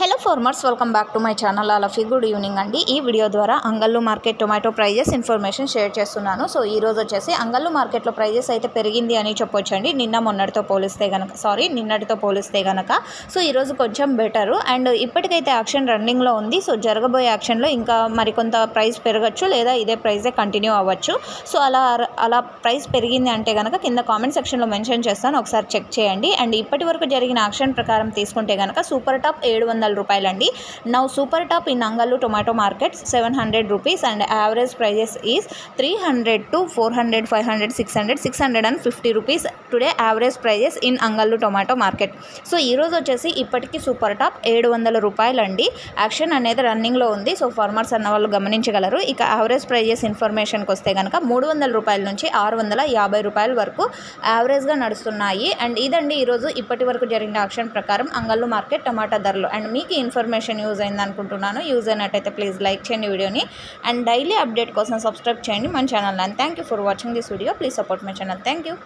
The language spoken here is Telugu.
Hello farmers, welcome back to my channel. All of you good evening అండి. ఈ వీడియో ద్వారా Angallu market tomato prices information share చేస్తున్నాను. సో ఈ రోజు వచ్చేసి అంగళ్ళు మార్కెట్లో ప్రైజెస్ అయితే పెరిగింది అని చెప్పొచ్చండి. నిన్నటితో పోలిస్తే గనక సో ఈరోజు కొంచెం బెటరు. అండ్ ఇప్పటికైతే యాక్షన్ రన్నింగ్లో ఉంది. సో జరగబోయే యాక్షన్లో ఇంకా మరికొంత ప్రైస్ పెరగచ్చు, లేదా ఇదే ప్రైజే కంటిన్యూ అవ్వచ్చు. సో అలా ప్రైస్ పెరిగింది అంటే కనుక కింద కామెంట్ సెక్షన్లో మెన్షన్ చేస్తాను, ఒకసారి చెక్ చేయండి. అండ్ ఇప్పటి వరకు జరిగిన యాక్షన్ ప్రకారం తీసుకుంటే కనుక సూపర్ టాప్ 700 రూపాయలండి. Now super top in Angallu tomato market 700 rupees and average prices is 300 to 400, 500, 600, 650 rupees today average prices in Angallu tomato market. So ఈరోజు వచ్చేసి ఇప్పటికీ సూపర్ టాప్ 700 రూపాయలండి. యాక్షన్ అనేది రన్నింగ్లో ఉంది. సో ఫార్మర్స్ అన్న వాళ్ళు గమనించగలరు. ఇక యావరేజ్ ప్రైజెస్ ఇన్ఫర్మేషన్కి వస్తే కనుక 300 రూపాయల నుంచి 650 రూపాయల వరకు యావరేజ్గా నడుస్తున్నాయి. అండ్ ఇదండి ఈరోజు ఇప్పటి వరకు జరిగిన యాక్షన్ ప్రకారం అంగళ్ళు మార్కెట్ టమాటా ధరలు. అండ్ మీకు ఇన్ఫర్మేషన్ యూజ్ అయింది అనుకుంటున్నాను. యూజ్ అయినట్టయితే ప్లీజ్ లైక్ చేయండి వీడియోని. అండ్ డైలీ అప్డేట్ కోసం సబ్స్క్రైబ్ చేయండి మన channel. And thank you for watching this video. Please support my channel. Thank you.